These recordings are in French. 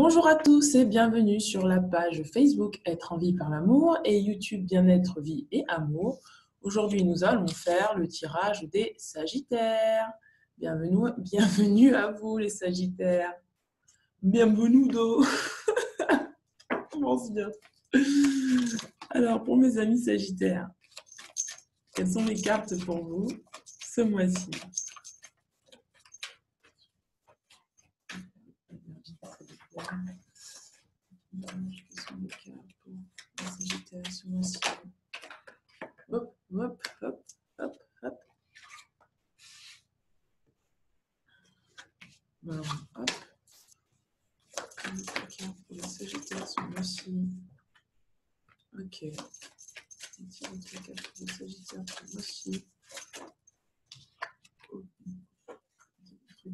Bonjour à tous et bienvenue sur la page Facebook Être en vie par l'amour et YouTube Bien-être, vie et amour. Aujourd'hui, nous allons faire le tirage des Sagittaires. Bienvenue à vous les Sagittaires. Bienvenue do. Commence bien. Alors, pour mes amis Sagittaires, quelles sont les cartes pour vous ce mois-ci? Quelles sont les cartes pour les Sagittaires ce mois-ci? Hop, hop, hop, hop, hop. Alors, hop. Les cartes pour les Sagittaires ce mois-ci. Ok. Les cartes pour les Sagittaires ce mois-ci.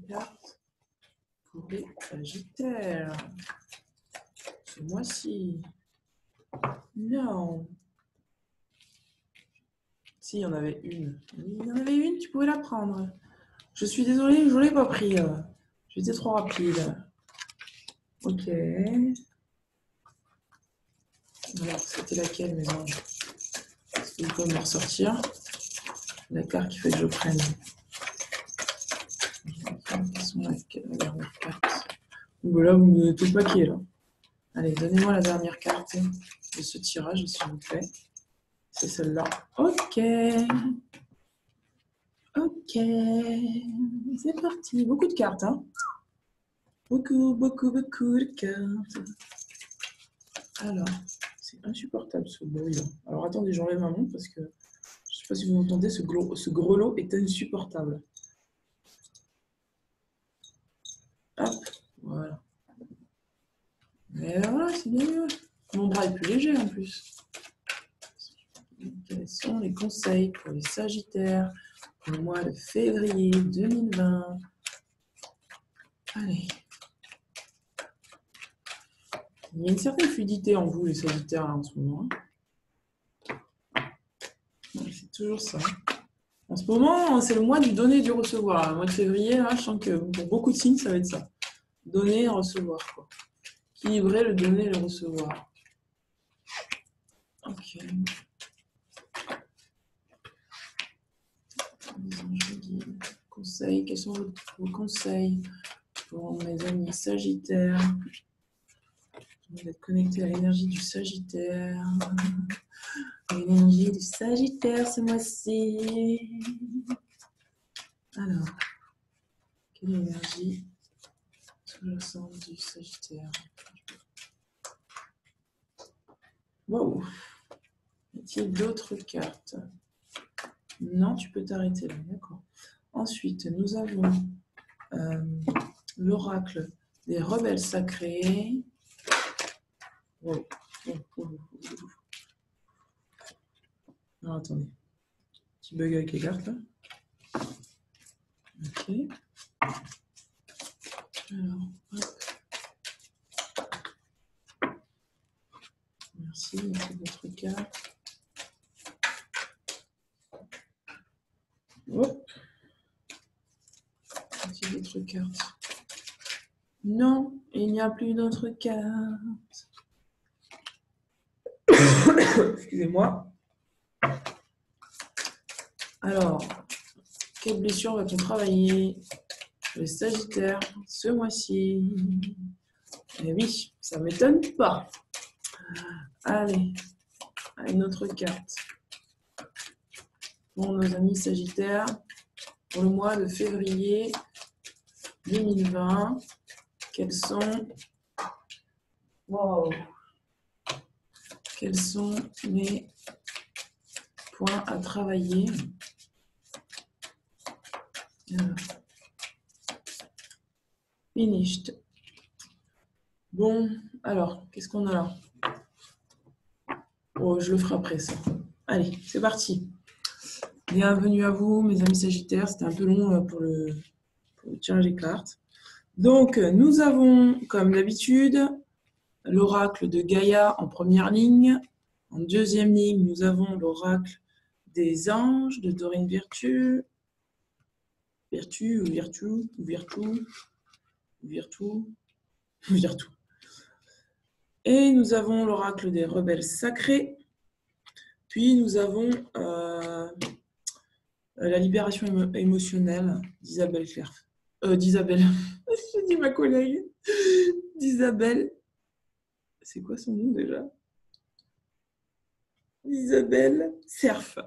Cartes pour les Sagittaires ce mois-ci. Non. Si, il y en avait une. Il y en avait une, tu pouvais la prendre. Je suis désolée, je ne l'ai pas pris. J'étais trop rapide. Ok. Alors, c'était laquelle, mes anges? Est-ce que vous pouvez me ressortir la carte qu'il faut que je prenne? Quelles sont la dernière carte? Là, vous me donnez tout le paquet, là. Allez, donnez-moi la dernière carte de ce tirage, s'il vous plaît. C'est celle-là. Ok. Ok. C'est parti. Beaucoup de cartes, hein? Beaucoup de cartes. Alors, c'est insupportable ce bruit-là. Alors, attendez, j'enlève ma montre parce que je ne sais pas si vous entendez, ce grelot est insupportable. Hop, voilà. Et voilà, c'est bien mieux. Mon bras est plus léger en plus. Quels sont les conseils pour les Sagittaires pour le mois de février 2020? Allez. Il y a une certaine fluidité en vous, les Sagittaires, là, en ce moment. C'est toujours ça. En ce moment, c'est le mois du donner et du recevoir. Le mois de février, là, je sens que pour beaucoup de signes, ça va être ça. Donner et recevoir, quoi. Équilibrer le donner et le recevoir. Ok. Conseils, quels sont vos conseils pour mes amis Sagittaires? Vous êtes connecté à l'énergie du Sagittaire. L'énergie du Sagittaire ce mois-ci. Alors, quelle énergie sur le centre du Sagittaire? Wow! Y a-t-il d'autres cartes? Non, tu peux t'arrêter là, d'accord. Ensuite, nous avons l'oracle des rebelles sacrés. Wow. Alors, attendez. Petit bug avec les cartes, là. Ok. Alors, hop. Merci, c'est votre carte. Hop. C'est d'autres cartes. Non, il n'y a plus d'autres cartes. Excusez-moi. Alors, quelle blessure va-t-on travailler pour les Sagittaires ce mois-ci? Eh oui, ça ne m'étonne pas. Allez, une autre carte. Pour nos amis Sagittaires, pour le mois de février 2020, quels sont... Wow. Quels sont les points à travailler? Finished. Bon, alors, qu'est-ce qu'on a là? Oh, je le ferai après ça. Allez, c'est parti. Bienvenue à vous, mes amis Sagittaires. C'était un peu long pour le tirage des cartes. Donc, nous avons, comme d'habitude, l'oracle de Gaïa en première ligne. En deuxième ligne, nous avons l'oracle des anges de Dorine Virtue. Virtue ou Virtue ou Virtue ou Virtue. Virtue. Et nous avons l'oracle des rebelles sacrés. Puis nous avons la libération émotionnelle d'Isabelle Claire. D'Isabelle. J'ai dit ma collègue. D'Isabelle. C'est quoi son nom déjà? Isabelle Cerf.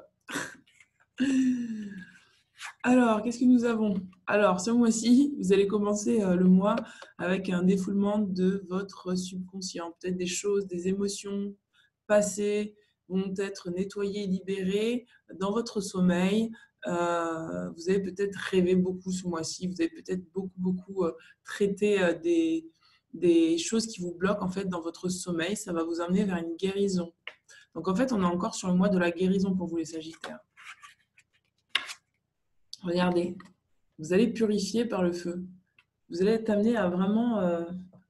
Alors, qu'est-ce que nous avons? Alors, ce mois-ci, vous allez commencer le mois avec un défoulement de votre subconscient. Peut-être des choses, des émotions passées vont être nettoyées, libérées dans votre sommeil. Vous avez peut-être rêvé beaucoup ce mois-ci. Vous avez peut-être beaucoup traité des choses qui vous bloquent en fait dans votre sommeil. Ça va vous amener vers une guérison. Donc, en fait, on est encore sur le mois de la guérison pour vous, les Sagittaires. Regardez, vous allez purifier par le feu. Vous allez être amené à vraiment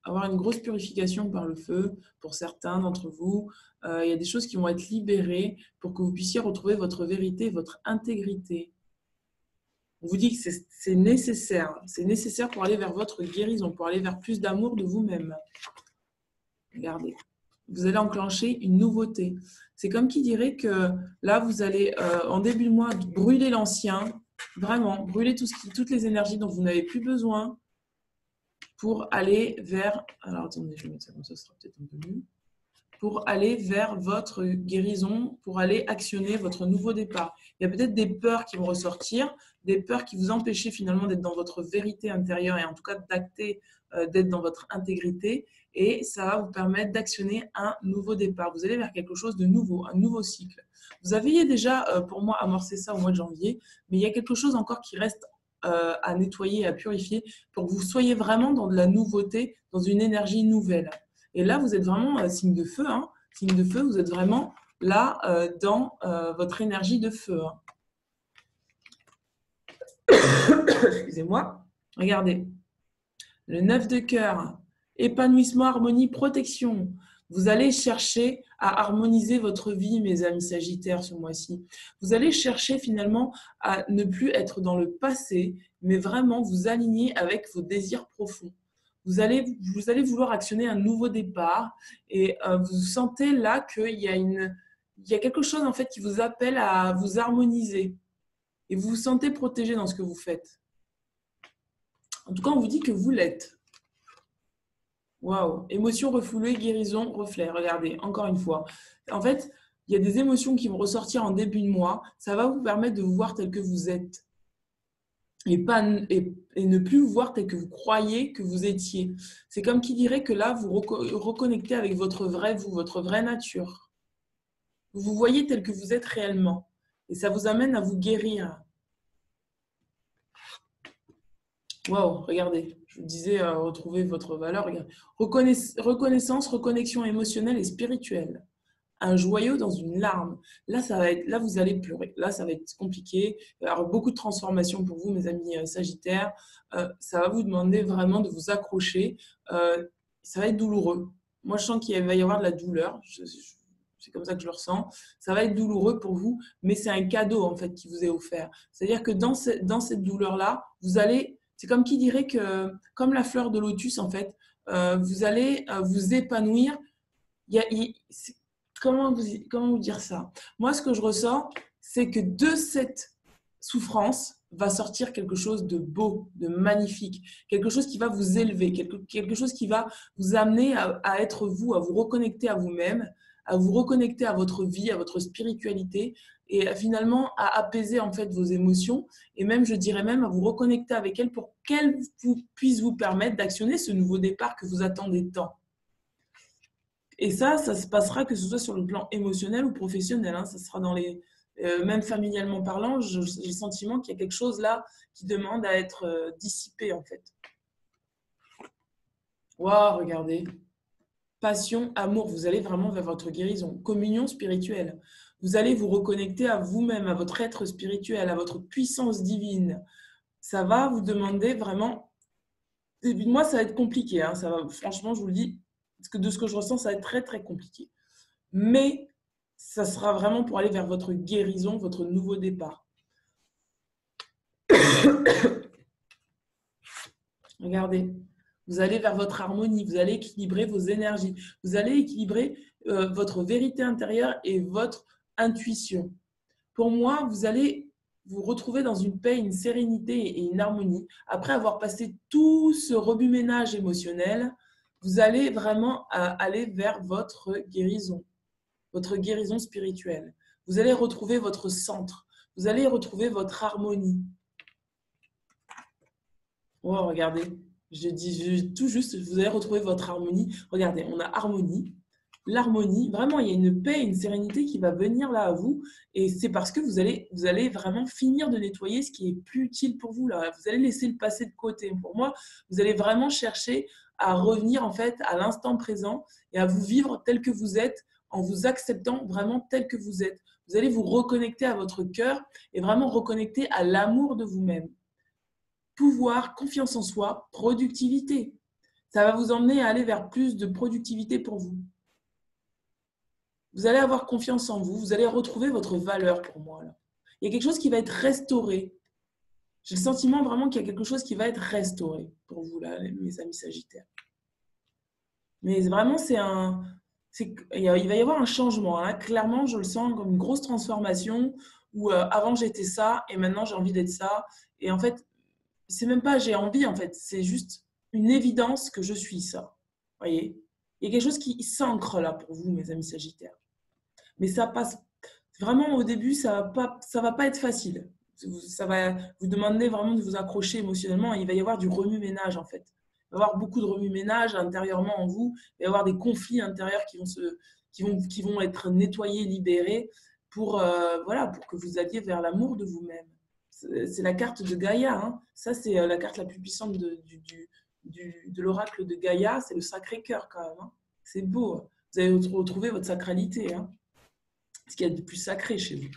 avoir une grosse purification par le feu pour certains d'entre vous. Il y a des choses qui vont être libérées pour que vous puissiez retrouver votre vérité, votre intégrité. On vous dit que c'est nécessaire. C'est nécessaire pour aller vers votre guérison, pour aller vers plus d'amour de vous-même. Regardez. Vous allez enclencher une nouveauté. C'est comme qui dirait que là, vous allez, en début de mois, brûler l'ancien. Vraiment, brûler toutes les énergies dont vous n'avez plus besoin pour aller vers... Alors, attendez, je vais mettre ça comme ça, ce sera peut-être un peu mieux. Pour aller vers votre guérison, pour aller actionner votre nouveau départ. Il y a peut-être des peurs qui vont ressortir, des peurs qui vous empêchaient finalement d'être dans votre vérité intérieure et en tout cas d'acter, d'être dans votre intégrité. Et ça va vous permettre d'actionner un nouveau départ. Vous allez vers quelque chose de nouveau, un nouveau cycle. Vous aviez déjà, pour moi, amorcé ça au mois de janvier, mais il y a quelque chose encore qui reste à nettoyer, à purifier, pour que vous soyez vraiment dans de la nouveauté, dans une énergie nouvelle. Et là, vous êtes vraiment signe de feu. Hein. Signe de feu, vous êtes vraiment là dans votre énergie de feu. Hein. Excusez-moi. Regardez. Le 9 de cœur. Épanouissement, harmonie, protection. Vous allez chercher à harmoniser votre vie, mes amis Sagittaires, ce mois-ci. Vous allez chercher finalement à ne plus être dans le passé, mais vraiment vous aligner avec vos désirs profonds. Vous allez vouloir actionner un nouveau départ et vous sentez là qu'il y a quelque chose en fait qui vous appelle à vous harmoniser et vous vous sentez protégé dans ce que vous faites. En tout cas, on vous dit que vous l'êtes. Waouh, émotion refoulée, guérison, reflet. Regardez, encore une fois. En fait, il y a des émotions qui vont ressortir en début de mois. Ça va vous permettre de vous voir tel que vous êtes. Et ne plus vous voir tel que vous croyez que vous étiez. C'est comme qui dirait que là, vous reconnectez avec votre vrai vous, votre vraie nature. Vous vous voyez tel que vous êtes réellement. Et ça vous amène à vous guérir. Waouh, regardez, je vous disais, retrouver votre valeur. Regardez. Reconnaissance, reconnexion émotionnelle et spirituelle. Un joyau dans une larme. Là, là, vous allez pleurer. Là, ça va être compliqué. Il va y avoir beaucoup de transformations pour vous, mes amis Sagittaires. Ça va vous demander vraiment de vous accrocher. Ça va être douloureux. Moi, je sens qu'il va y avoir de la douleur. C'est comme ça que je le ressens. Ça va être douloureux pour vous, mais c'est un cadeau en fait qui vous est offert. C'est-à-dire que dans cette douleur-là, vous allez, c'est comme qui dirait que, comme la fleur de lotus en fait, vous allez vous épanouir. Comment vous dire ça? Moi, ce que je ressens, c'est que de cette souffrance va sortir quelque chose de beau, de magnifique, quelque chose qui va vous élever, quelque chose qui va vous amener à être vous, à vous reconnecter à vous-même, à vous reconnecter à votre vie, à votre spiritualité et finalement à apaiser en fait vos émotions et même, je dirais même, à vous reconnecter avec elles pour qu'elles puissent vous permettre d'actionner ce nouveau départ que vous attendez tant. Et ça se passera que ce soit sur le plan émotionnel ou professionnel. Hein. Ça sera dans les... même familialement parlant, j'ai le sentiment qu'il y a quelque chose là qui demande à être dissipé en fait. Waouh, regardez. Passion, amour, vous allez vraiment vers votre guérison. Communion spirituelle. Vous allez vous reconnecter à vous-même, à votre être spirituel, à votre puissance divine. Ça va vous demander vraiment... Début de mois, ça va être compliqué. Hein. Ça va, franchement, je vous le dis, parce que de ce que je ressens, ça va être très, très compliqué. Mais ça sera vraiment pour aller vers votre guérison, votre nouveau départ. Regardez, Vous allez vers votre harmonie, vous allez équilibrer vos énergies, vous allez équilibrer votre vérité intérieure et votre intuition. Pour moi, vous allez vous retrouver dans une paix, une sérénité et une harmonie. Après avoir passé tout ce remue-ménage émotionnel, vous allez vraiment aller vers votre guérison spirituelle. Vous allez retrouver votre centre, vous allez retrouver votre harmonie. Oh, regardez, je dis tout juste, vous allez retrouver votre harmonie. Regardez, on a harmonie, l'harmonie. Vraiment, il y a une paix, une sérénité qui va venir là à vous. Et c'est parce que vous allez vraiment finir de nettoyer ce qui est plus utile pour vous. Là. Vous allez laisser le passé de côté. Pour moi, vous allez vraiment chercher à revenir en fait à l'instant présent et à vous vivre tel que vous êtes en vous acceptant vraiment tel que vous êtes. Vous allez vous reconnecter à votre cœur et vraiment reconnecter à l'amour de vous-même. Pouvoir, confiance en soi, productivité. Ça va vous emmener à aller vers plus de productivité pour vous. Vous allez avoir confiance en vous, vous allez retrouver votre valeur pour moi. Là. Il y a quelque chose qui va être restauré. J'ai le sentiment vraiment qu'il y a quelque chose qui va être restauré pour vous, là, mes amis Sagittaires. Mais vraiment, il va y avoir un changement. Hein. Clairement, je le sens comme une grosse transformation où avant j'étais ça et maintenant j'ai envie d'être ça. Et en fait, c'est même pas j'ai envie en fait, c'est juste une évidence que je suis ça. Voyez, il y a quelque chose qui s'ancre là pour vous, mes amis Sagittaires. Mais ça passe vraiment au début, ça va pas être facile. Ça va vous demander vraiment de vous accrocher émotionnellement. Et il va y avoir du remue-ménage en fait. Il va y avoir beaucoup de remue-ménage intérieurement en vous. Il va y avoir des conflits intérieurs qui vont être nettoyés, libérés pour pour que vous alliez vers l'amour de vous-même. C'est la carte de Gaïa. Hein. Ça, c'est la carte la plus puissante de l'oracle de Gaïa. C'est le Sacré-Cœur quand même. Hein. C'est beau. Vous allez retrouver votre sacralité. Hein. Ce qu'il y a de plus sacré chez vous.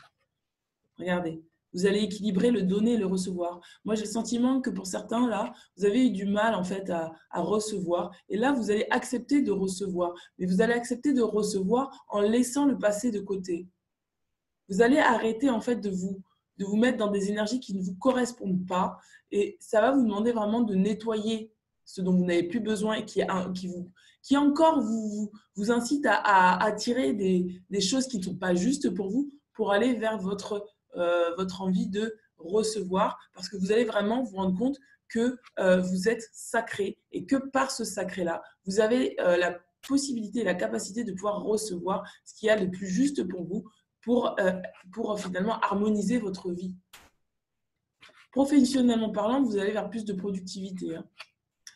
Regardez. Vous allez équilibrer le donner et le recevoir. Moi, j'ai le sentiment que pour certains, là, vous avez eu du mal en fait à recevoir. Et là, vous allez accepter de recevoir. Mais vous allez accepter de recevoir en laissant le passé de côté. Vous allez arrêter en fait de vous mettre dans des énergies qui ne vous correspondent pas. Et ça va vous demander vraiment de nettoyer ce dont vous n'avez plus besoin et qui encore vous incite à attirer des choses qui ne sont pas justes pour vous pour aller vers votre envie de recevoir. Parce que vous allez vraiment vous rendre compte que vous êtes sacré et que par ce sacré-là, vous avez la possibilité et la capacité de pouvoir recevoir ce qu'il y a de plus juste pour vous pour finalement harmoniser votre vie. Professionnellement parlant, vous allez vers plus de productivité. Hein.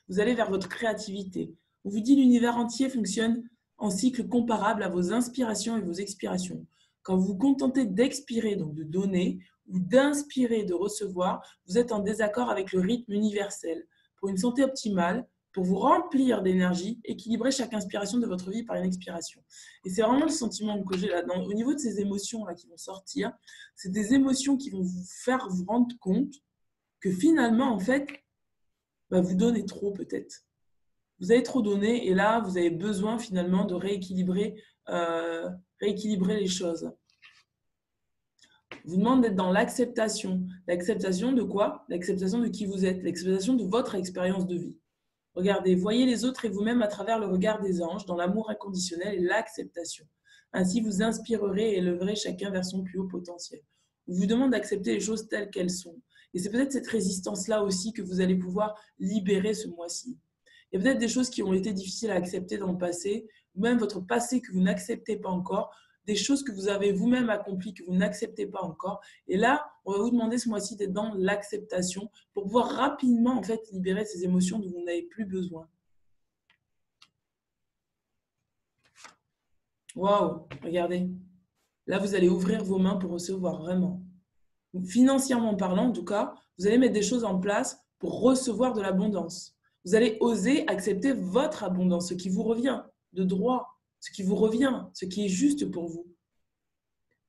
Vous allez vers votre créativité. On vous dit l'univers entier fonctionne en cycle comparable à vos inspirations et vos expirations. Quand vous vous contentez d'expirer, donc de donner, ou d'inspirer, de recevoir, vous êtes en désaccord avec le rythme universel. Pour une santé optimale, pour vous remplir d'énergie, équilibrez chaque inspiration de votre vie par une expiration. Et c'est vraiment le sentiment que j'ai là. Au niveau de ces émotions là qui vont sortir, c'est des émotions qui vont vous faire vous rendre compte que finalement, en fait, vous donnez trop peut-être. Vous avez trop donné et là, vous avez besoin finalement de rééquilibrer les choses. Vous demande d'être dans l'acceptation. L'acceptation de quoi? L'acceptation de qui vous êtes, l'acceptation de votre expérience de vie. Regardez, voyez les autres et vous-même à travers le regard des anges, dans l'amour inconditionnel et l'acceptation. Ainsi, vous inspirerez et élèverez chacun vers son plus haut potentiel. On vous demande d'accepter les choses telles qu'elles sont. Et c'est peut-être cette résistance-là aussi que vous allez pouvoir libérer ce mois-ci. Il y a peut-être des choses qui ont été difficiles à accepter dans le passé, ou même votre passé que vous n'acceptez pas encore, des choses que vous avez vous-même accomplies que vous n'acceptez pas encore. Et là, on va vous demander ce mois-ci d'être dans l'acceptation pour pouvoir rapidement en fait libérer ces émotions dont vous n'avez plus besoin. Waouh, regardez. Là, vous allez ouvrir vos mains pour recevoir vraiment. Financièrement parlant, en tout cas, vous allez mettre des choses en place pour recevoir de l'abondance. Vous allez oser accepter votre abondance, ce qui vous revient de droit, ce qui vous revient, ce qui est juste pour vous.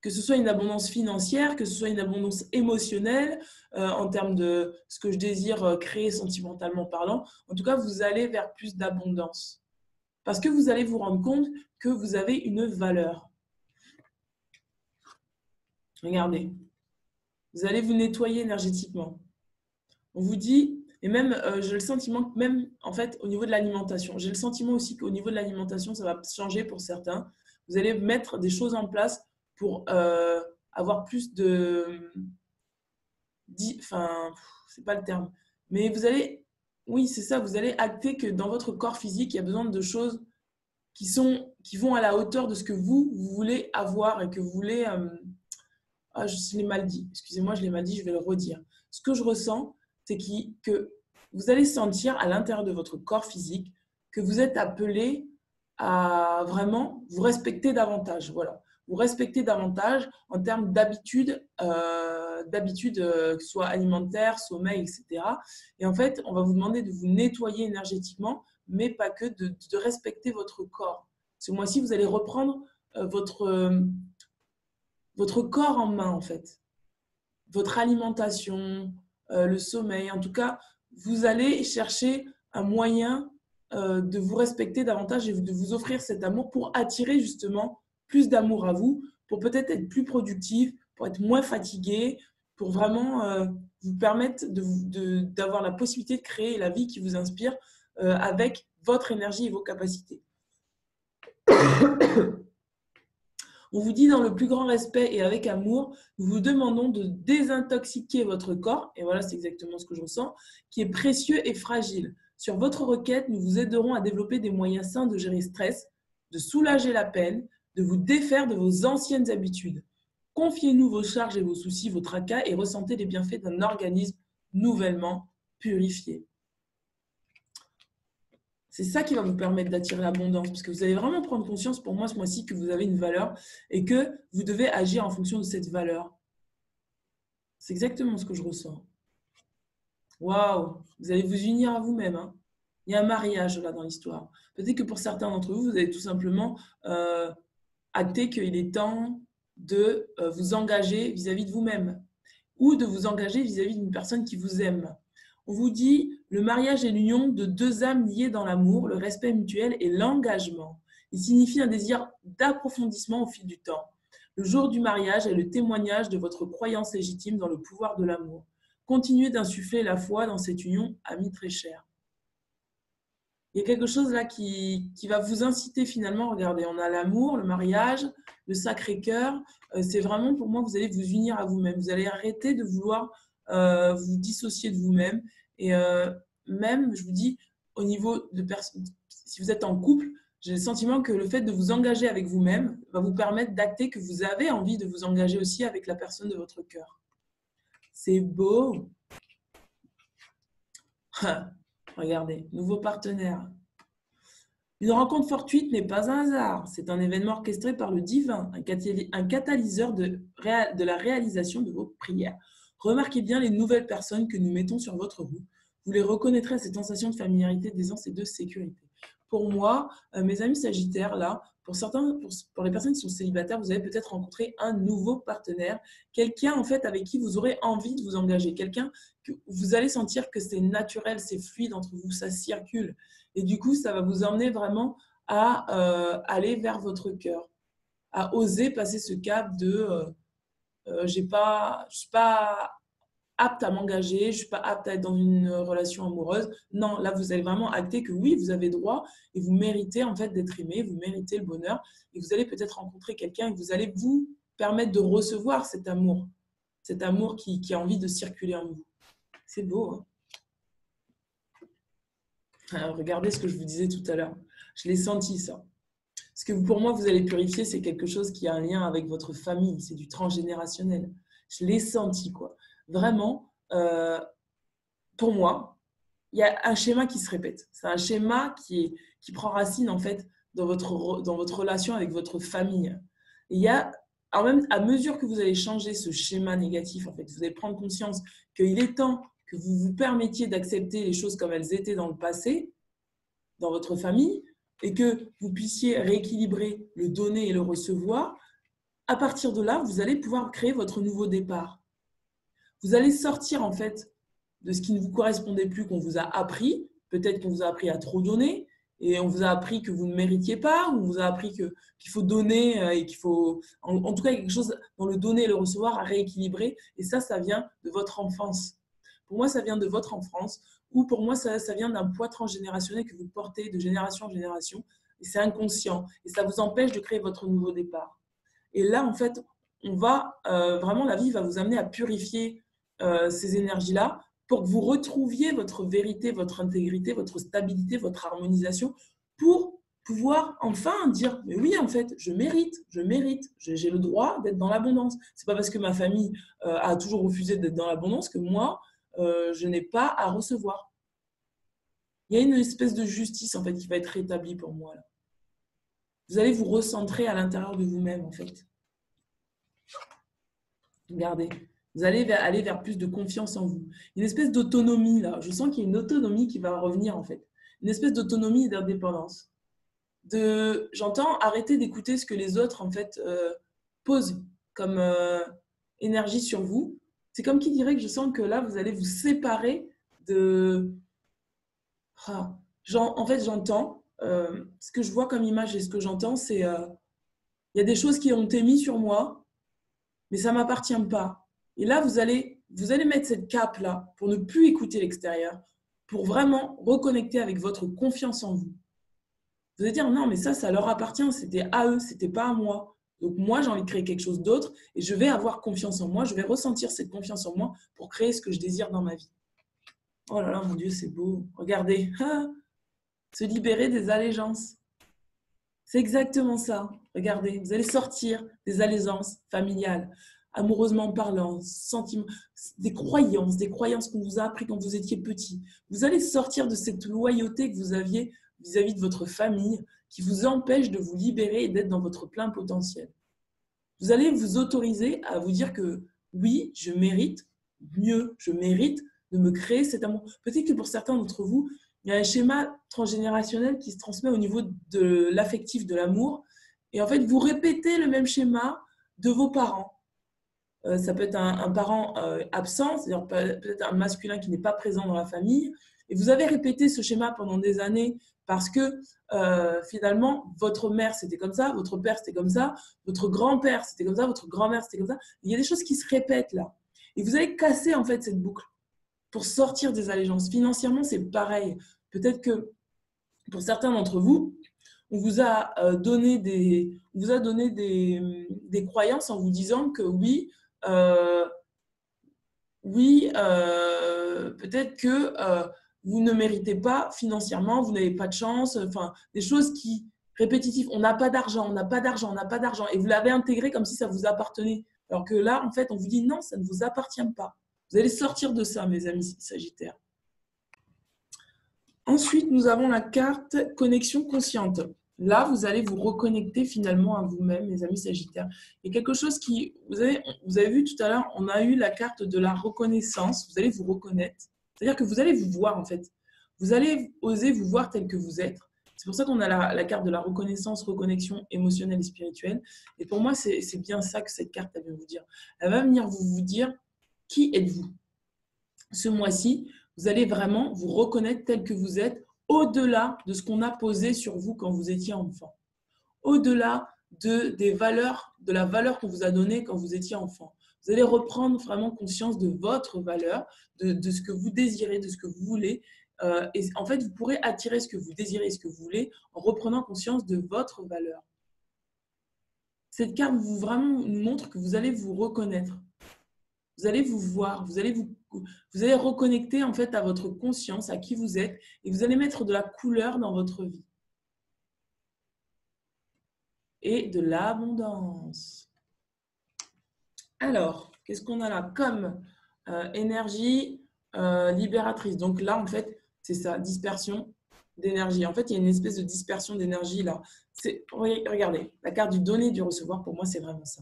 Que ce soit une abondance financière, que ce soit une abondance émotionnelle, en termes de ce que je désire créer sentimentalement parlant. En tout cas, vous allez vers plus d'abondance. Parce que vous allez vous rendre compte que vous avez une valeur. Regardez. Vous allez vous nettoyer énergétiquement. On vous dit, Et même, j'ai le sentiment que même, en fait, au niveau de l'alimentation, j'ai le sentiment aussi qu'au niveau de l'alimentation, ça va changer pour certains. Vous allez mettre des choses en place pour avoir plus de... Enfin, c'est pas le terme. Mais vous allez... Oui, c'est ça, vous allez acter que dans votre corps physique, il y a besoin de choses qui vont à la hauteur de ce que vous voulez avoir et que vous voulez... Ah, je l'ai mal dit. Excusez-moi, je l'ai mal dit, je vais le redire. Ce que je ressens, c'est que vous allez sentir à l'intérieur de votre corps physique que vous êtes appelé à vraiment vous respecter davantage. Voilà. Vous respecter davantage en termes d'habitudes, que ce soit alimentaire, sommeil, etc. Et en fait, on va vous demander de vous nettoyer énergétiquement, mais pas que, de respecter votre corps. Ce mois-ci, vous allez reprendre votre corps en main, en fait. Votre alimentation, le sommeil. En tout cas, vous allez chercher un moyen de vous respecter davantage et de vous offrir cet amour pour attirer justement plus d'amour à vous, pour peut-être être plus productif, pour être moins fatigué, pour vraiment vous permettre d'avoir la possibilité de créer la vie qui vous inspire avec votre énergie et vos capacités. On vous dit dans le plus grand respect et avec amour, nous vous demandons de désintoxiquer votre corps, et voilà, c'est exactement ce que je ressens, qui est précieux et fragile. Sur votre requête, nous vous aiderons à développer des moyens sains de gérer le stress, de soulager la peine, de vous défaire de vos anciennes habitudes. Confiez-nous vos charges et vos soucis, vos tracas, et ressentez les bienfaits d'un organisme nouvellement purifié. C'est ça qui va vous permettre d'attirer l'abondance, parce que vous allez vraiment prendre conscience, pour moi, ce mois-ci, que vous avez une valeur et que vous devez agir en fonction de cette valeur. C'est exactement ce que je ressens. Waouh! Vous allez vous unir à vous-même. Hein. Il y a un mariage là dans l'histoire. Peut-être que pour certains d'entre vous, vous allez tout simplement acter qu'il est temps de vous engager vis-à-vis de vous-même ou de vous engager vis-à-vis d'une personne qui vous aime. On vous dit, le mariage est l'union de deux âmes liées dans l'amour, le respect mutuel et l'engagement. Il signifie un désir d'approfondissement au fil du temps. Le jour du mariage est le témoignage de votre croyance légitime dans le pouvoir de l'amour. Continuez d'insuffler la foi dans cette union, amis très chers. Il y a quelque chose là qui va vous inciter finalement. Regardez, on a l'amour, le mariage, le Sacré-Cœur. C'est vraiment pour moi, vous allez vous unir à vous-même. Vous allez arrêter de vouloir vous dissocier de vous-même. Et même, je vous dis, au niveau de si vous êtes en couple, j'ai le sentiment que le fait de vous engager avec vous-même va vous permettre d'acter que vous avez envie de vous engager aussi avec la personne de votre cœur. C'est beau. Regardez, nouveau partenaire. Une rencontre fortuite n'est pas un hasard, c'est un événement orchestré par le divin, un catalyseur de la réalisation de vos prières. Remarquez bien les nouvelles personnes que nous mettons sur votre route. Vous les reconnaîtrez à cette sensation de familiarité, d'aisance et de sécurité. Pour moi, mes amis sagittaires, là, pour les personnes qui sont célibataires, vous allez peut-être rencontrer un nouveau partenaire, quelqu'un en fait avec qui vous aurez envie de vous engager, quelqu'un que vous allez sentir que c'est naturel, c'est fluide entre vous, ça circule. Et du coup, ça va vous emmener vraiment à aller vers votre cœur, à oser passer ce cap de je suis pas apte à m'engager, je ne suis pas apte à être dans une relation amoureuse. Non, là, vous allez vraiment acter que oui, vous avez droit et vous méritez en fait d'être aimé, vous méritez le bonheur et vous allez peut-être rencontrer quelqu'un et vous allez vous permettre de recevoir cet amour qui a envie de circuler en vous. C'est beau, hein? Alors, regardez ce que je vous disais tout à l'heure. Je l'ai senti, ça. Ce que pour moi, vous allez purifier, c'est quelque chose qui a un lien avec votre famille. C'est du transgénérationnel. Je l'ai senti, quoi. Vraiment, pour moi, il y a un schéma qui se répète. C'est un schéma qui prend racine, en fait, dans votre relation avec votre famille. Et il y a, à mesure que vous allez changer ce schéma négatif, en fait, vous allez prendre conscience qu'il est temps que vous vous permettiez d'accepter les choses comme elles étaient dans le passé, dans votre famille, et que vous puissiez rééquilibrer le donner et le recevoir. À partir de là, vous allez pouvoir créer votre nouveau départ. Vous allez sortir en fait de ce qui ne vous correspondait plus, qu'on vous a appris. Peut-être qu'on vous a appris à trop donner et on vous a appris que vous ne méritiez pas, ou on vous a appris qu'il faut donner et qu'il faut… En tout cas, il y a quelque chose dans le donner et le recevoir à rééquilibrer. Et ça vient de votre enfance. Pour moi, ça vient de votre enfance ou pour moi, ça vient d'un poids transgénérationnel que vous portez de génération en génération. Et c'est inconscient. Et ça vous empêche de créer votre nouveau départ. Et là, en fait, on va vraiment, la vie va vous amener à purifier ces énergies-là pour que vous retrouviez votre vérité, votre intégrité, votre stabilité, votre harmonisation pour pouvoir enfin dire mais oui, en fait, je mérite, j'ai le droit d'être dans l'abondance. C'est pas parce que ma famille a toujours refusé d'être dans l'abondance que moi, je n'ai pas à recevoir. Il y a une espèce de justice en fait qui va être rétablie pour moi là. Vous allez vous recentrer à l'intérieur de vous-même en fait. Regardez, vous allez aller vers plus de confiance en vous. Une espèce d'autonomie là. Je sens qu'il y a une autonomie qui va revenir en fait. Une espèce d'autonomie et d'indépendance. J'entends arrêter d'écouter ce que les autres en fait posent comme énergie sur vous. C'est comme qui dirait que je sens que là vous allez vous séparer de. En fait, j'entends ce que je vois comme image et ce que j'entends, c'est il y a des choses qui ont été mises sur moi, mais ça ne m'appartient pas. Et là, vous allez mettre cette cape là pour ne plus écouter l'extérieur, pour vraiment reconnecter avec votre confiance en vous. Vous allez dire non, mais ça leur appartient, c'était à eux, c'était pas à moi. Donc moi, j'ai envie de créer quelque chose d'autre et je vais avoir confiance en moi, je vais ressentir cette confiance en moi pour créer ce que je désire dans ma vie. Oh là là, mon Dieu, c'est beau. Regardez, se libérer des allégeances. C'est exactement ça. Regardez, vous allez sortir des allégeances familiales, amoureusement parlant, sentiments, des croyances qu'on vous a appris quand vous étiez petit. Vous allez sortir de cette loyauté que vous aviez vis-à-vis de votre famille qui vous empêche de vous libérer et d'être dans votre plein potentiel. Vous allez vous autoriser à vous dire que oui, je mérite mieux, je mérite de me créer cet amour. Peut-être que pour certains d'entre vous, il y a un schéma transgénérationnel qui se transmet au niveau de l'affectif, de l'amour. Et en fait, vous répétez le même schéma de vos parents. Ça peut être un parent absent, c'est-à-dire peut-être un masculin qui n'est pas présent dans la famille. Et vous avez répété ce schéma pendant des années parce que finalement, votre mère, c'était comme ça, votre père, c'était comme ça, votre grand-père, c'était comme ça, votre grand-mère, c'était comme ça. Il y a des choses qui se répètent là. Et vous allez casser en fait cette boucle pour sortir des allégeances. Financièrement, c'est pareil. Peut-être que pour certains d'entre vous, on vous a donné des croyances en vous disant que oui, peut-être que vous ne méritez pas financièrement, vous n'avez pas de chance, enfin, des choses qui répétitives. On n'a pas d'argent, on n'a pas d'argent, on n'a pas d'argent. Et vous l'avez intégré comme si ça vous appartenait. Alors que là, en fait, on vous dit non, ça ne vous appartient pas. Vous allez sortir de ça, mes amis Sagittaires. Ensuite, nous avons la carte connexion consciente. Là, vous allez vous reconnecter finalement à vous-même, mes amis Sagittaires. Il y a quelque chose qui, vous avez vu tout à l'heure, on a eu la carte de la reconnaissance. Vous allez vous reconnaître. C'est-à-dire que vous allez vous voir en fait. Vous allez oser vous voir tel que vous êtes. C'est pour ça qu'on a la carte de la reconnaissance, reconnexion émotionnelle et spirituelle. Et pour moi, c'est bien ça que cette carte vient vous dire. Elle va venir vous dire qui êtes-vous. Ce mois-ci, vous allez vraiment vous reconnaître tel que vous êtes, au-delà de ce qu'on a posé sur vous quand vous étiez enfant, au-delà de la valeur qu'on vous a donnée quand vous étiez enfant. Vous allez reprendre vraiment conscience de votre valeur, de ce que vous désirez, de ce que vous voulez. Et en fait, vous pourrez attirer ce que vous désirez, ce que vous voulez, en reprenant conscience de votre valeur. Cette carte vraiment nous montre que vous allez vous reconnaître. Vous allez vous voir, vous allez reconnecter en fait à votre conscience, à qui vous êtes, et vous allez mettre de la couleur dans votre vie. Et de l'abondance. Alors, qu'est-ce qu'on a là comme énergie libératrice? Donc là, en fait, c'est ça, dispersion d'énergie. En fait, il y a une espèce de dispersion d'énergie là. Regardez, la carte du donner et du recevoir, pour moi, c'est vraiment ça.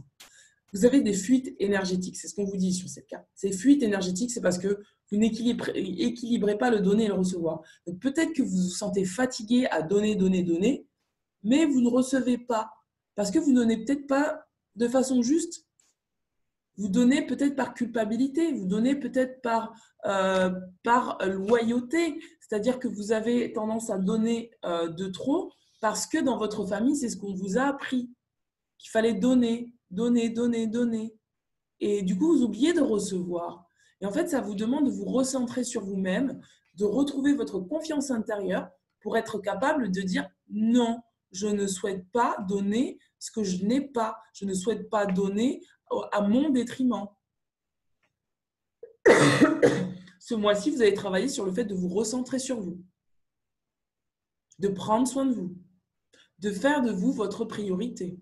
Vous avez des fuites énergétiques, c'est ce qu'on vous dit sur cette carte. Ces fuites énergétiques, c'est parce que vous n'équilibrez pas le donner et le recevoir. Donc peut-être que vous vous sentez fatigué à donner, mais vous ne recevez pas parce que vous donnez peut-être pas de façon juste. Vous donnez peut-être par culpabilité, vous donnez peut-être par loyauté, c'est-à-dire que vous avez tendance à donner de trop parce que dans votre famille, c'est ce qu'on vous a appris, qu'il fallait donner. Et du coup, vous oubliez de recevoir. Et en fait, ça vous demande de vous recentrer sur vous-même, de retrouver votre confiance intérieure pour être capable de dire non, je ne souhaite pas donner ce que je n'ai pas. Je ne souhaite pas donner à mon détriment. Ce mois-ci, vous allez travailler sur le fait de vous recentrer sur vous, de prendre soin de vous, de faire de vous votre priorité.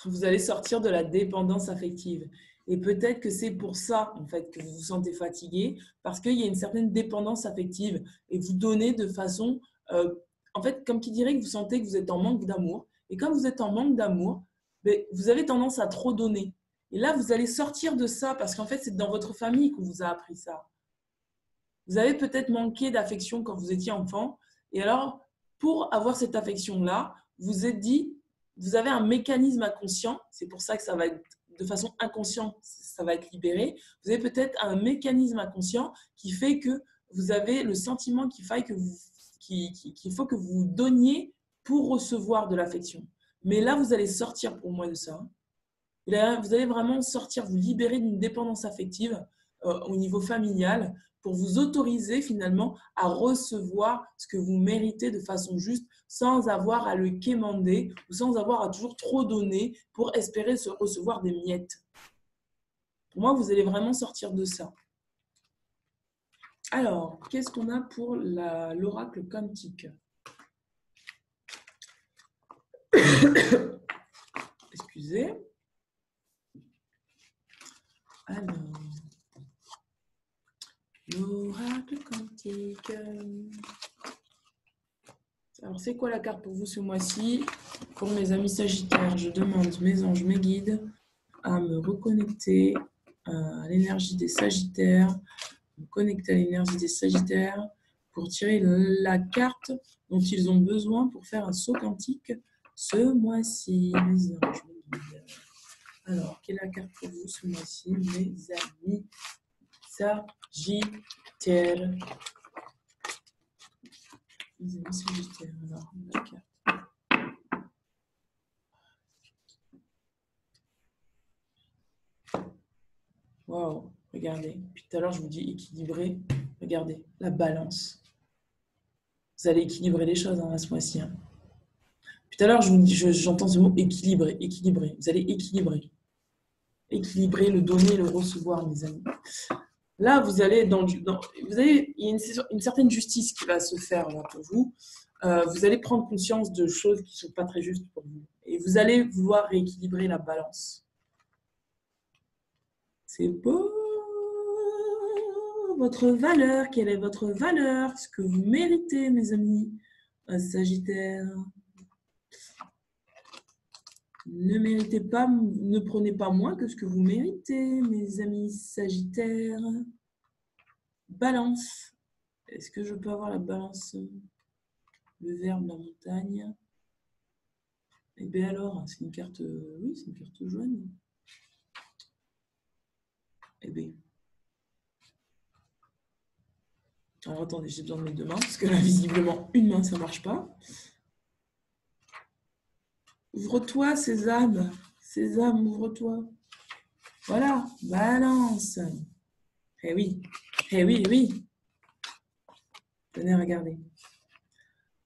Vous allez sortir de la dépendance affective. Et peut-être que c'est pour ça, en fait, que vous vous sentez fatigué, parce qu'il y a une certaine dépendance affective. Et vous donnez de façon, en fait, comme qui dirait que vous sentez que vous êtes en manque d'amour. Et quand vous êtes en manque d'amour, vous avez tendance à trop donner. Et là, vous allez sortir de ça, parce qu'en fait, c'est dans votre famille qu'on vous a appris ça. Vous avez peut-être manqué d'affection quand vous étiez enfant. Et alors, pour avoir cette affection-là, vous êtes dit, vous avez un mécanisme inconscient, c'est pour ça que ça va être de façon inconsciente, ça va être libéré. Vous avez peut-être un mécanisme inconscient qui fait que vous avez le sentiment qu'il faut que vous donniez pour recevoir de l'affection. Mais là, vous allez sortir pour moi de ça. Et là, vous allez vraiment sortir, vous libérer d'une dépendance affective au niveau familial pour vous autoriser finalement à recevoir ce que vous méritez de façon juste sans avoir à le quémander ou sans avoir à toujours trop donner pour espérer recevoir des miettes. Pour moi, vous allez vraiment sortir de ça. Alors, qu'est-ce qu'on a pour l'oracle quantique? Excusez. Alors, l'oracle quantique. Alors, c'est quoi la carte pour vous ce mois-ci? Pour mes amis sagittaires, je demande mes anges, mes guides à me reconnecter à l'énergie des sagittaires, me connecter à l'énergie des sagittaires pour tirer la carte dont ils ont besoin pour faire un saut quantique ce mois-ci, mes anges, mes guides. Alors, quelle est la carte pour vous ce mois-ci, mes amis sagittaires? Les amis sagittaires, alors, la carte. Waouh, regardez. Puis tout à l'heure, je vous dis équilibrer. Regardez, la balance. Vous allez équilibrer les choses à ce mois-ci. Hein. Puis tout à l'heure, j'entends ce mot équilibrer, équilibrer. Vous allez équilibrer. Équilibrer le donner et le recevoir, mes amis. Là, vous allez il y a une certaine justice qui va se faire là pour vous. Vous allez prendre conscience de choses qui ne sont pas très justes pour vous. Et vous allez vouloir rééquilibrer la balance. C'est beau. Votre valeur, quelle est votre valeur? Ce que vous méritez, mes amis Sagittaire. Ne méritez pas, ne prenez pas moins que ce que vous méritez, mes amis Sagittaires. Balance. Est-ce que je peux avoir la balance? Le verbe, la montagne. Eh bien alors, c'est une carte, oui, c'est une carte jaune. Eh bien. Alors attendez, j'ai besoin de mes deux mains, parce que là, visiblement, une main, ça ne marche pas. Ouvre-toi, Sésame. Sésame, ouvre-toi. Voilà, balance. Eh oui, eh oui, oui. Venez regarder.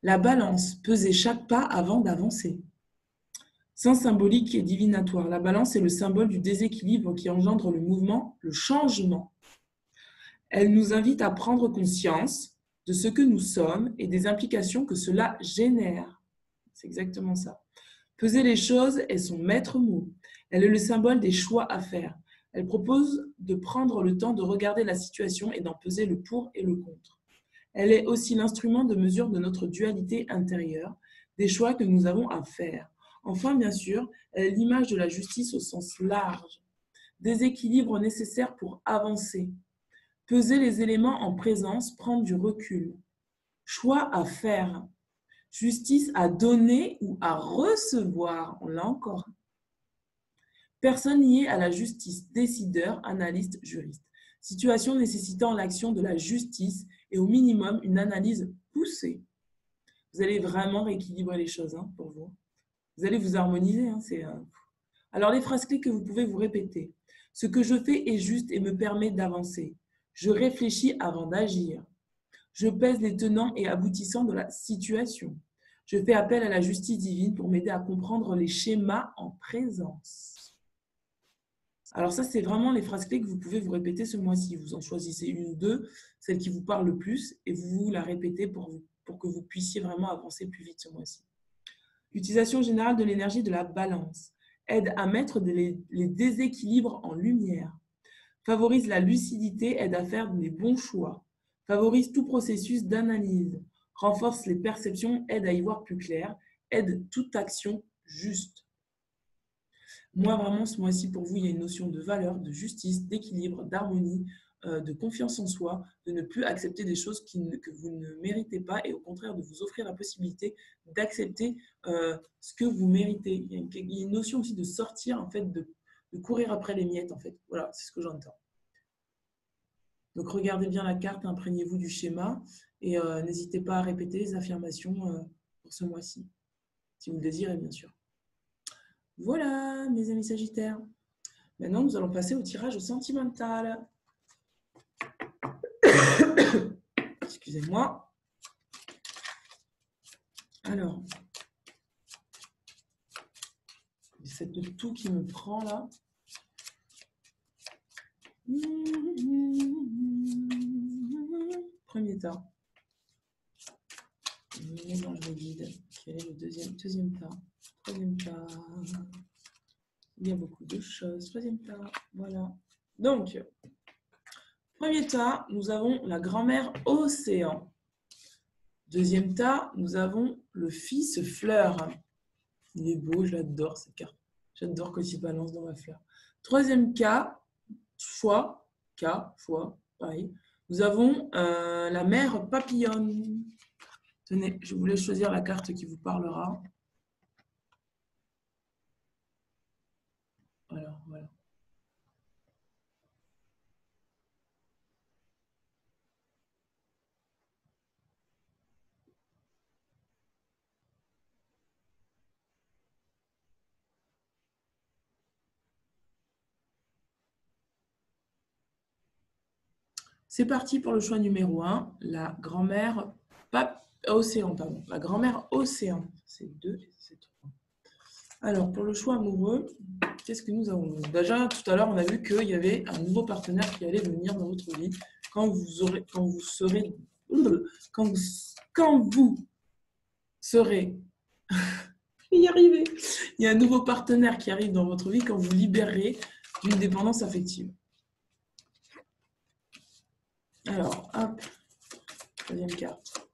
La balance, peser chaque pas avant d'avancer. Sens symbolique et divinatoire. La balance est le symbole du déséquilibre qui engendre le mouvement, le changement. Elle nous invite à prendre conscience de ce que nous sommes et des implications que cela génère. C'est exactement ça. Peser les choses est son maître mot. Elle est le symbole des choix à faire. Elle propose de prendre le temps de regarder la situation et d'en peser le pour et le contre. Elle est aussi l'instrument de mesure de notre dualité intérieure, des choix que nous avons à faire. Enfin, bien sûr, elle est l'image de la justice au sens large. Des équilibres nécessaires pour avancer. Peser les éléments en présence, prendre du recul. Choix à faire. Justice à donner ou à recevoir. On l'a encore. Personne liée à la justice, décideur, analyste, juriste. Situation nécessitant l'action de la justice et au minimum une analyse poussée. Vous allez vraiment rééquilibrer les choses pour vous. Vous allez vous harmoniser. Alors, les phrases clés que vous pouvez vous répéter. Ce que je fais est juste et me permet d'avancer. Je réfléchis avant d'agir. Je pèse les tenants et aboutissants de la situation. Je fais appel à la justice divine pour m'aider à comprendre les schémas en présence. Alors ça, c'est vraiment les phrases clés que vous pouvez vous répéter ce mois-ci. Vous en choisissez une ou deux, celle qui vous parle le plus, et vous la répétez pour que vous puissiez vraiment avancer plus vite ce mois-ci. Utilisation générale de l'énergie de la balance. Aide à mettre les déséquilibres en lumière. Favorise la lucidité, aide à faire les bons choix. Favorise tout processus d'analyse. Renforce les perceptions, aide à y voir plus clair. Aide toute action juste. Moi, vraiment, ce mois-ci, pour vous, il y a une notion de valeur, de justice, d'équilibre, d'harmonie, de confiance en soi, de ne plus accepter des choses que vous ne méritez pas et au contraire de vous offrir la possibilité d'accepter ce que vous méritez. Il y a une notion aussi de sortir, en fait, de courir après les miettes, en fait. Voilà, c'est ce que j'entends. Donc, regardez bien la carte, imprégnez-vous du schéma et n'hésitez pas à répéter les affirmations pour ce mois-ci, si vous le désirez, bien sûr. Voilà, mes amis Sagittaires. Maintenant, nous allons passer au tirage sentimental. Excusez-moi. Alors, c'est de tout qui me prend là. Premier tas. Mélange de guide. Quel est le deuxième tas? Troisième tas. Il y a beaucoup de choses. Troisième tas. Voilà. Donc, premier tas, nous avons la grand-mère Océan. Deuxième tas, nous avons le fils Fleur. Il est beau, je l'adore cette carte. J'adore quand il balance dans ma fleur. Troisième cas, choix, pareil. Nous avons la mère papillonne. Tenez, je voulais choisir la carte qui vous parlera. Alors, voilà. C'est parti pour le choix numéro 1, la grand-mère Océan, pardon. La grand-mère Océan. C'est 2 et c'est 3. Alors, pour le choix amoureux, qu'est-ce que nous avons? Déjà, tout à l'heure, on a vu qu'il y avait un nouveau partenaire qui allait venir dans votre vie quand vous serez, y arriver. Il y a un nouveau partenaire qui arrive dans votre vie quand vous libérez d'une dépendance affective. Alors, hop, troisième carte.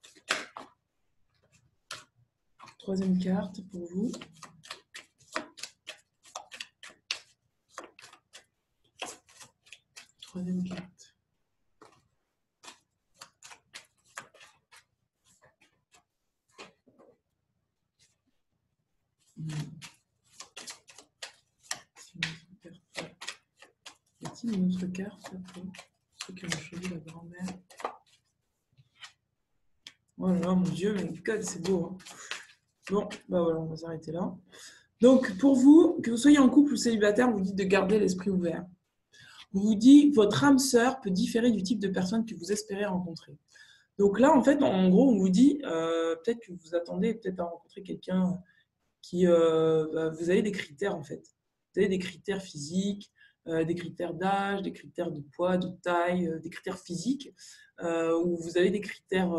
Troisième carte pour vous. Troisième carte. Y a-t-il une autre carte pour ceux qui ont choisi la grand-mère? Oh là là, mon Dieu, mais code, c'est beau. Hein. Bon, bah voilà, on va s'arrêter là. Donc, pour vous, que vous soyez en couple ou célibataire, vous dites de garder l'esprit ouvert. On vous dit votre âme sœur peut différer du type de personne que vous espérez rencontrer. Donc là, en fait, en gros, on vous dit peut-être que vous attendez peut-être à rencontrer quelqu'un qui... vous avez des critères, en fait. Vous avez des critères physiques, des critères d'âge, des critères de poids, de taille, des critères physiques, où vous avez des critères...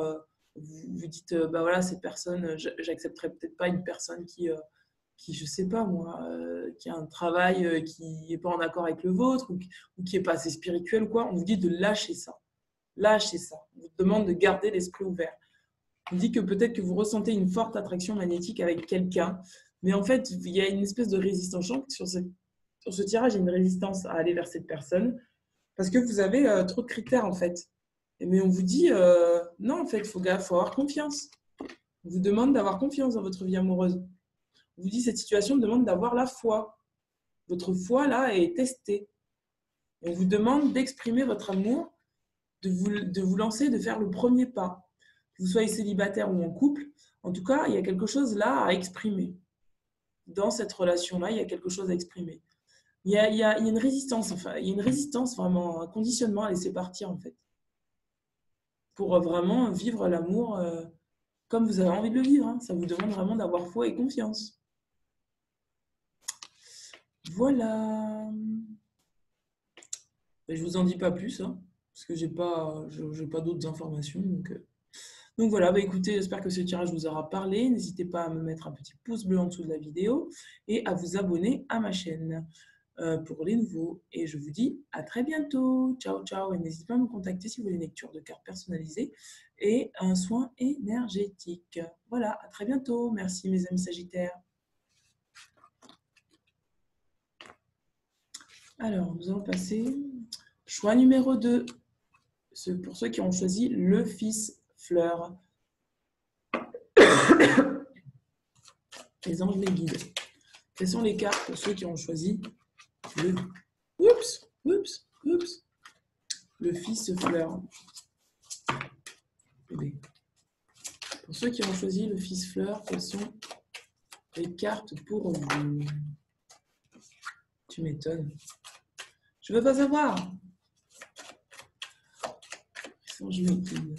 vous dites, bah voilà, cette personne, j'accepterai peut-être pas une personne qui je sais pas moi, qui a un travail qui n'est pas en accord avec le vôtre ou qui n'est pas assez spirituel ou quoi, on vous dit de lâcher ça. Lâchez ça. On vous demande de garder l'esprit ouvert. On dit que peut-être que vous ressentez une forte attraction magnétique avec quelqu'un, mais en fait, il y a une espèce de résistance. Sur ce tirage, il y a une résistance à aller vers cette personne parce que vous avez trop de critères en fait. Mais on vous dit, non, en fait, il faut avoir confiance. On vous demande d'avoir confiance dans votre vie amoureuse. On vous dit cette situation demande d'avoir la foi. Votre foi, là, est testée. On vous demande d'exprimer votre amour, de vous lancer, de faire le premier pas. Que vous soyez célibataire ou en couple, en tout cas, il y a quelque chose là à exprimer. Dans cette relation-là, il y a quelque chose à exprimer. Il y a une résistance, enfin, il y a une résistance vraiment, un conditionnement à laisser partir en fait. Pour vraiment vivre l'amour comme vous avez envie de le vivre. Hein. Ça vous demande vraiment d'avoir foi et confiance. Voilà. Je ne vous en dis pas plus, hein, parce que je n'ai pas d'autres informations. Donc voilà, écoutez, j'espère que ce tirage vous aura parlé. N'hésitez pas à me mettre un petit pouce bleu en dessous de la vidéo et à vous abonner à ma chaîne pour les nouveaux. Et je vous dis à très bientôt. Ciao, ciao. Et n'hésitez pas à me contacter si vous voulez une lecture de cartes personnalisée et un soin énergétique. Voilà, à très bientôt. Merci mes amis Sagittaires. Alors, nous allons passer choix numéro 2. Pour ceux qui ont choisi le fils fleur. Les anges les guident. Quelles sont les cartes pour ceux qui ont choisi le... Le fils fleur. Pour ceux qui ont choisi le fils fleur, quelles sont les cartes pour vous? Tu m'étonnes. Je veux pas savoir. Les anges les guident.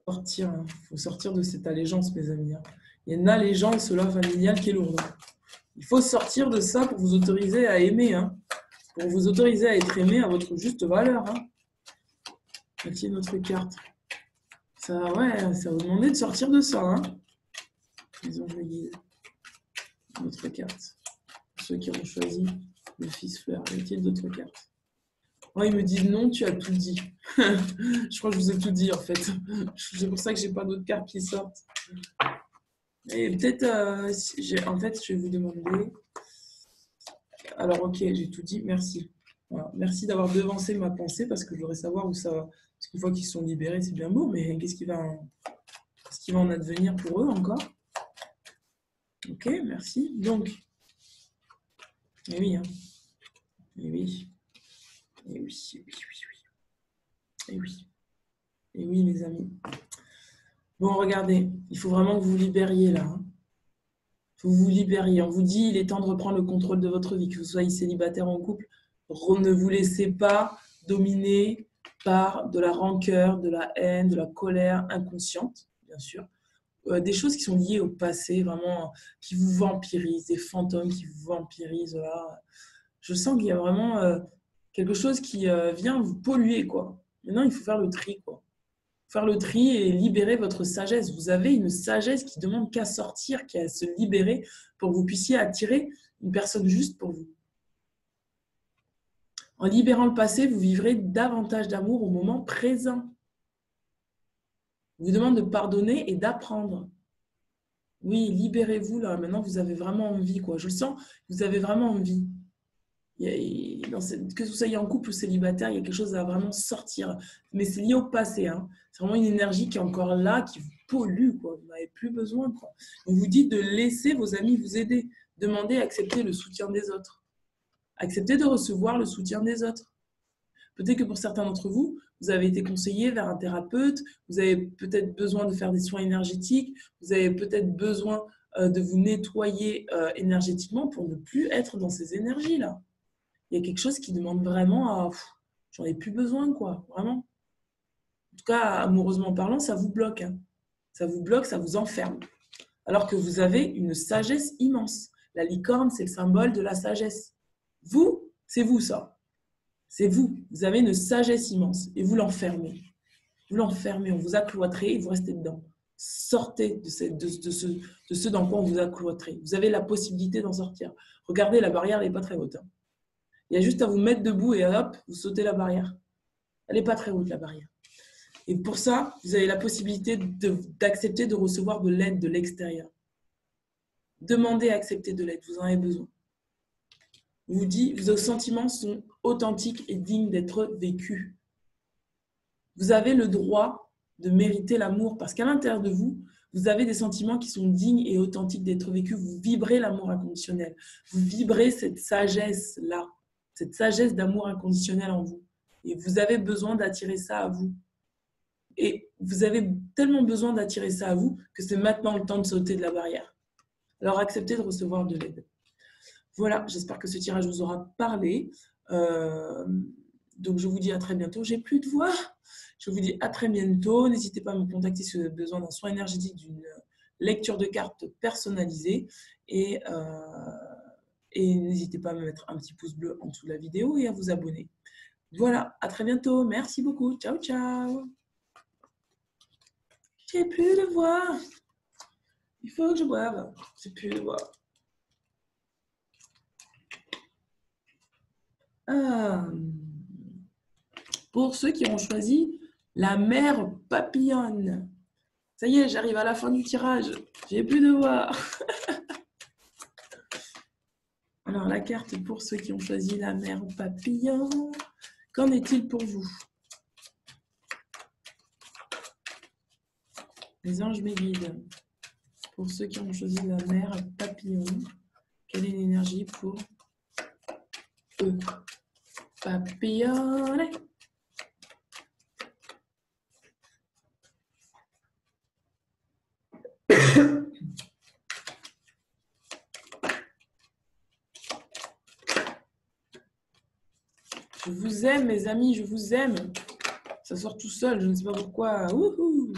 Sortir, hein. Faut sortir de cette allégeance, mes amis. Hein. Il y a une allégeance là familiale qui est lourde. Il faut sortir de ça pour vous autoriser à aimer, hein. Pour vous autoriser à être aimé à votre juste valeur. Hein. Voici notre carte. Ça, ouais, ça va vous demander de sortir de ça. Hein. Les anges me guident. Notre carte. Pour ceux qui ont choisi le fils fleur. Y a-t-il d'autres cartes? Oh, ils me disent non, tu as tout dit. Je crois que je vous ai tout dit en fait. C'est pour ça que j'ai pas d'autres cartes qui sortent. Et peut-être, en fait, je vais vous demander. Alors, ok, j'ai tout dit, merci. Voilà. Merci d'avoir devancé ma pensée parce que je voudrais savoir où ça va. Parce qu'une fois qu'ils sont libérés, c'est bien beau, mais qu'est-ce qui va en advenir pour eux encore? Ok, merci. Donc, eh oui, hein. Eh oui. Eh oui, eh oui, oui. Eh oui. Eh oui, les amis. Bon, regardez, il faut vraiment que vous vous libériez là. Hein. Vous vous libériez. On vous dit, il est temps de reprendre le contrôle de votre vie, que vous soyez célibataire ou en couple. Ne vous laissez pas dominer par de la rancœur, de la haine, de la colère inconsciente, bien sûr. Des choses qui sont liées au passé, vraiment, qui vous vampirisent, des fantômes qui vous vampirisent. Là. Je sens qu'il y a vraiment quelque chose qui vient vous polluer, quoi. Maintenant, il faut faire le tri, quoi. Faire le tri et libérer votre sagesse. Vous avez une sagesse qui demande qu'à sortir, qu'à se libérer pour que vous puissiez attirer une personne juste pour vous. En libérant le passé, vous vivrez davantage d'amour au moment présent. Je vous demande de pardonner et d'apprendre. Oui, libérez-vous là. Maintenant, vous avez vraiment envie, quoi. Je le sens, vous avez vraiment envie. Que vous soyez en couple ou célibataire, il y a quelque chose à vraiment sortir. Mais c'est lié au passé. Hein. C'est vraiment une énergie qui est encore là, qui vous pollue. Quoi. Vous n'avez plus besoin. Quoi. On vous dit de laisser vos amis vous aider. Demandez à accepter le soutien des autres. Acceptez de recevoir le soutien des autres. Peut-être que pour certains d'entre vous, vous avez été conseillé vers un thérapeute, vous avez peut-être besoin de faire des soins énergétiques, vous avez peut-être besoin de vous nettoyer énergétiquement pour ne plus être dans ces énergies-là. Il y a quelque chose qui demande vraiment à... J'en ai plus besoin, quoi, vraiment. En tout cas, amoureusement parlant, ça vous bloque. Hein. Ça vous bloque, ça vous enferme. Alors que vous avez une sagesse immense. La licorne, c'est le symbole de la sagesse. Vous, c'est vous, ça. C'est vous. Vous avez une sagesse immense et vous l'enfermez. Vous l'enfermez, on vous a cloîtré et vous restez dedans. Sortez de ce dans quoi on vous a cloîtré. Vous avez la possibilité d'en sortir. Regardez, la barrière, elle n'est pas très haute. Hein. Il y a juste à vous mettre debout et hop, vous sautez la barrière. Elle n'est pas très haute, la barrière. Et pour ça, vous avez la possibilité d'accepter de recevoir de l'aide de l'extérieur. Demandez à accepter de l'aide, vous en avez besoin. Je vous dis, vos sentiments sont authentiques et dignes d'être vécus. Vous avez le droit de mériter l'amour parce qu'à l'intérieur de vous, vous avez des sentiments qui sont dignes et authentiques d'être vécus. Vous vibrez l'amour inconditionnel. Vous vibrez cette sagesse-là, cette sagesse d'amour inconditionnel en vous. Et vous avez besoin d'attirer ça à vous. Et vous avez tellement besoin d'attirer ça à vous que c'est maintenant le temps de sauter de la barrière. Alors, acceptez de recevoir de l'aide. Voilà, j'espère que ce tirage vous aura parlé. Donc, je vous dis à très bientôt. J'ai plus de voix. Je vous dis à très bientôt. N'hésitez pas à me contacter si vous avez besoin d'un soin énergétique, d'une lecture de cartes personnalisée. Et n'hésitez pas à me mettre un petit pouce bleu en dessous de la vidéo et à vous abonner. Voilà, à très bientôt. Merci beaucoup. Ciao, ciao. J'ai plus de voix. Il faut que je boive. J'ai plus de voix. Pour ceux qui ont choisi la mère papillonne. Ça y est, j'arrive à la fin du tirage. J'ai plus de voix. Alors, la carte pour ceux qui ont choisi la mère papillon. Qu'en est-il pour vous? Les anges me guident. Pour ceux qui ont choisi la mère papillon, quelle est l'énergie pour eux? Papillonne. Je vous aime, mes amis, je vous aime. Ça sort tout seul, je ne sais pas pourquoi. Wouhou!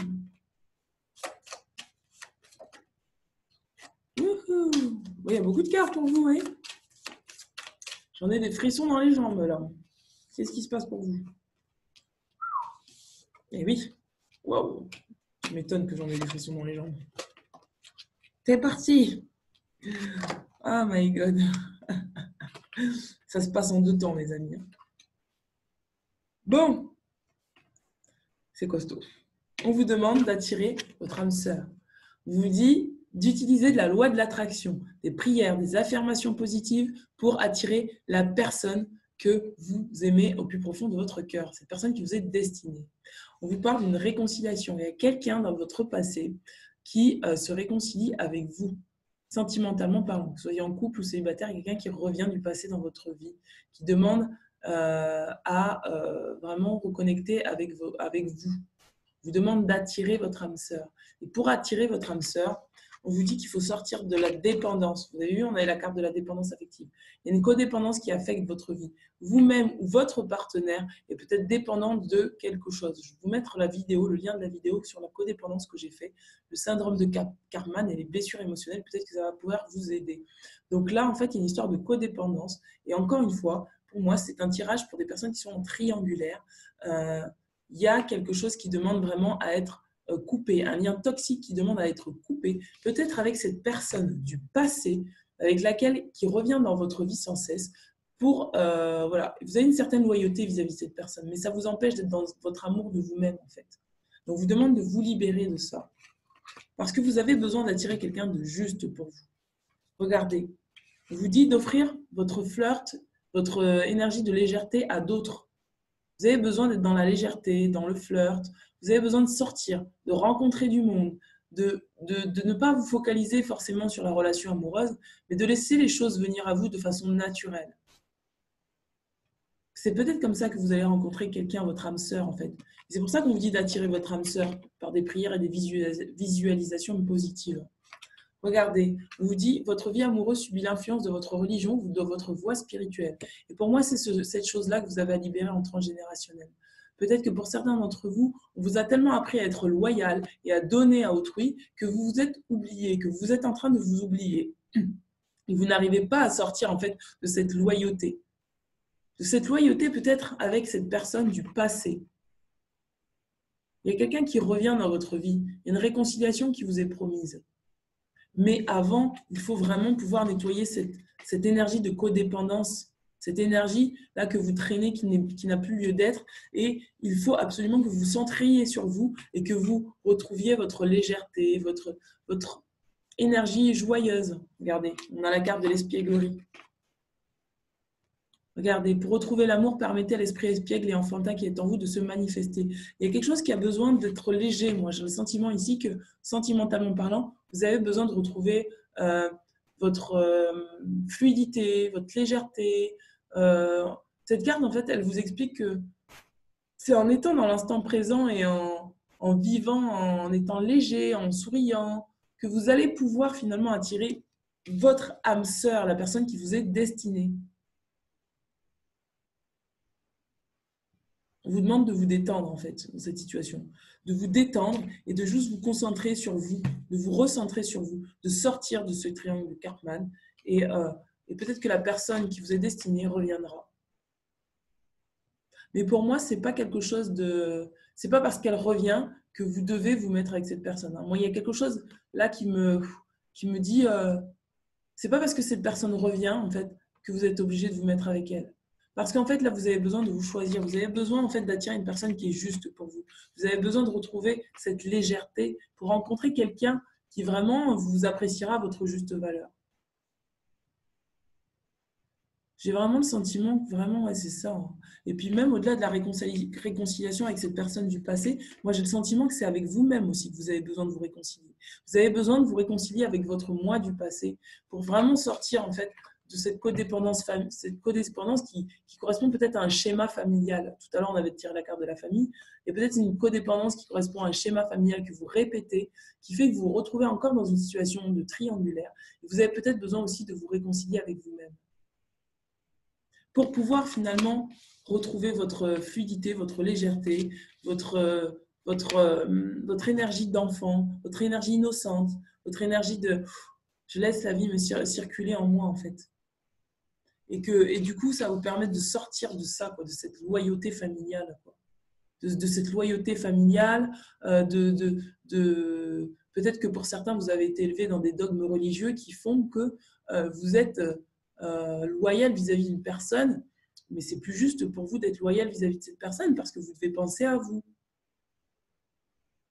Wouhou! Oui, il y a beaucoup de cartes pour vous, hein? J'en ai des frissons dans les jambes, là. Qu'est-ce qui se passe pour vous? Eh oui. Waouh! Je m'étonne que j'en ai des frissons dans les jambes. C'est parti! Oh my God! Ça se passe en 2 temps, mes amis. Bon! C'est costaud. On vous demande d'attirer votre âme sœur. On vous dit d'utiliser de la loi de l'attraction, des prières, des affirmations positives pour attirer la personne que vous aimez au plus profond de votre cœur, cette personne qui vous est destinée. On vous parle d'une réconciliation. Il y a quelqu'un dans votre passé qui se réconcilie avec vous, sentimentalement parlant. Que vous soyez en couple ou célibataire, il y a quelqu'un qui revient du passé dans votre vie, qui demande à vraiment reconnecter avec vous. Vous demande d'attirer votre âme sœur. Et pour attirer votre âme sœur, on vous dit qu'il faut sortir de la dépendance. Vous avez vu, on a la carte de la dépendance affective. Il y a une codépendance qui affecte votre vie. Vous-même ou votre partenaire est peut-être dépendant de quelque chose. Je vais vous mettre la vidéo, le lien de la vidéo sur la codépendance que j'ai fait, le syndrome de Karman et les blessures émotionnelles. Peut-être que ça va pouvoir vous aider. Donc là, en fait, il y a une histoire de codépendance. Et encore une fois, pour moi, c'est un tirage pour des personnes qui sont en triangulaire. Il y a quelque chose qui demande vraiment à être coupé, un lien toxique qui demande à être coupé, peut-être avec cette personne du passé, avec laquelle qui revient dans votre vie sans cesse. Voilà, vous avez une certaine loyauté vis-à-vis de cette personne, mais ça vous empêche d'être dans votre amour de vous-même en fait. Donc, je vous demande de vous libérer de ça, parce que vous avez besoin d'attirer quelqu'un de juste pour vous. Regardez, je vous dis d'offrir votre flirt, votre énergie de légèreté à d'autres. Vous avez besoin d'être dans la légèreté, dans le flirt. Vous avez besoin de sortir, de rencontrer du monde, de ne pas vous focaliser forcément sur la relation amoureuse, mais de laisser les choses venir à vous de façon naturelle. C'est peut-être comme ça que vous allez rencontrer quelqu'un, votre âme sœur en fait. C'est pour ça qu'on vous dit d'attirer votre âme sœur par des prières et des visualisations positives. Regardez, on vous dit, votre vie amoureuse subit l'influence de votre religion ou de votre voie spirituelle. Et pour moi, c'est cette chose-là que vous avez à libérer en transgénérationnel. Peut-être que pour certains d'entre vous, on vous a tellement appris à être loyal et à donner à autrui que vous vous êtes oublié, que vous êtes en train de vous oublier. Et vous n'arrivez pas à sortir en fait de cette loyauté. De cette loyauté peut-être avec cette personne du passé. Il y a quelqu'un qui revient dans votre vie. Il y a une réconciliation qui vous est promise. Mais avant, il faut vraiment pouvoir nettoyer cette énergie de codépendance, cette énergie-là que vous traînez qui n'a plus lieu d'être. Et il faut absolument que vous vous centriez sur vous et que vous retrouviez votre légèreté, votre énergie joyeuse. Regardez, on a la carte de l'espièglerie. Regardez, pour retrouver l'amour, permettez à l'esprit espiègle et enfantin qui est en vous de se manifester. Il y a quelque chose qui a besoin d'être léger. Moi, j'ai le sentiment ici que, sentimentalement parlant, vous avez besoin de retrouver votre fluidité, votre légèreté. Cette carte, en fait, elle vous explique que c'est en étant dans l'instant présent et en en vivant, en étant léger, en souriant, que vous allez pouvoir finalement attirer votre âme sœur, la personne qui vous est destinée. On vous demande de vous détendre en fait dans cette situation, de vous détendre et de juste vous concentrer sur vous, de vous recentrer sur vous, de sortir de ce triangle de Karpman et peut-être que la personne qui vous est destinée reviendra. Mais pour moi, c'est pas quelque chose de, c'est pas parce qu'elle revient que vous devez vous mettre avec cette personne. Moi, il y a quelque chose là qui me dit, c'est pas parce que cette personne revient en fait que vous êtes obligé de vous mettre avec elle. Parce qu'en fait, là, vous avez besoin de vous choisir. Vous avez besoin en fait d'attirer une personne qui est juste pour vous. Vous avez besoin de retrouver cette légèreté pour rencontrer quelqu'un qui vraiment vous appréciera à votre juste valeur. J'ai vraiment le sentiment que vraiment, ouais, c'est ça. Et puis même au-delà de la réconciliation avec cette personne du passé, moi j'ai le sentiment que c'est avec vous-même aussi que vous avez besoin de vous réconcilier. Vous avez besoin de vous réconcilier avec votre moi du passé pour vraiment sortir en fait de cette codépendance, qui correspond peut-être à un schéma familial. Tout à l'heure, on avait tiré la carte de la famille. Il y a peut-être une codépendance qui correspond à un schéma familial que vous répétez, qui fait que vous vous retrouvez encore dans une situation de triangulaire. Et vous avez peut-être besoin aussi de vous réconcilier avec vous-même pour pouvoir finalement retrouver votre fluidité, votre légèreté, votre énergie d'enfant, votre énergie innocente, votre énergie de je laisse la vie me circuler en moi en fait. Et du coup, ça va vous permettre de sortir de ça, quoi, de cette loyauté familiale. Quoi. De cette loyauté familiale, peut-être que pour certains, vous avez été élevé dans des dogmes religieux qui font que vous êtes loyal vis-à-vis d'une personne, mais c'est plus juste pour vous d'être loyal vis-à-vis de cette personne parce que vous devez penser à vous.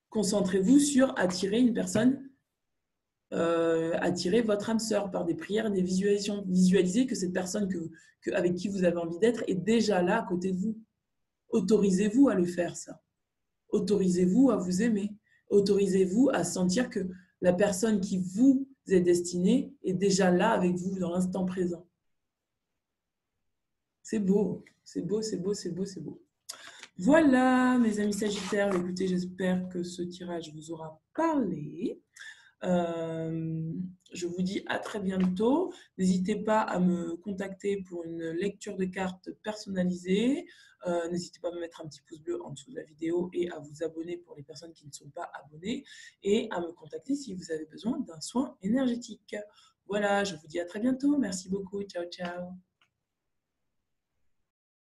Concentrez-vous sur attirer une personne, attirer votre âme sœur par des prières et des visualisations. Visualisez que cette personne avec qui vous avez envie d'être est déjà là à côté de vous. Autorisez-vous à le faire, ça. Autorisez-vous à vous aimer. Autorisez-vous à sentir que la personne qui vous est destinée est déjà là avec vous dans l'instant présent. C'est beau, c'est beau, c'est beau, c'est beau, c'est beau. Voilà, mes amis Sagittaires, écoutez, j'espère que ce tirage vous aura parlé. Je vous dis à très bientôt. N'hésitez pas à me contacter pour une lecture de cartes personnalisée. N'hésitez pas à me mettre un petit pouce bleu en dessous de la vidéo et à vous abonner pour les personnes qui ne sont pas abonnées et à me contacter si vous avez besoin d'un soin énergétique. Voilà, je vous dis à très bientôt. Merci beaucoup. Ciao, ciao.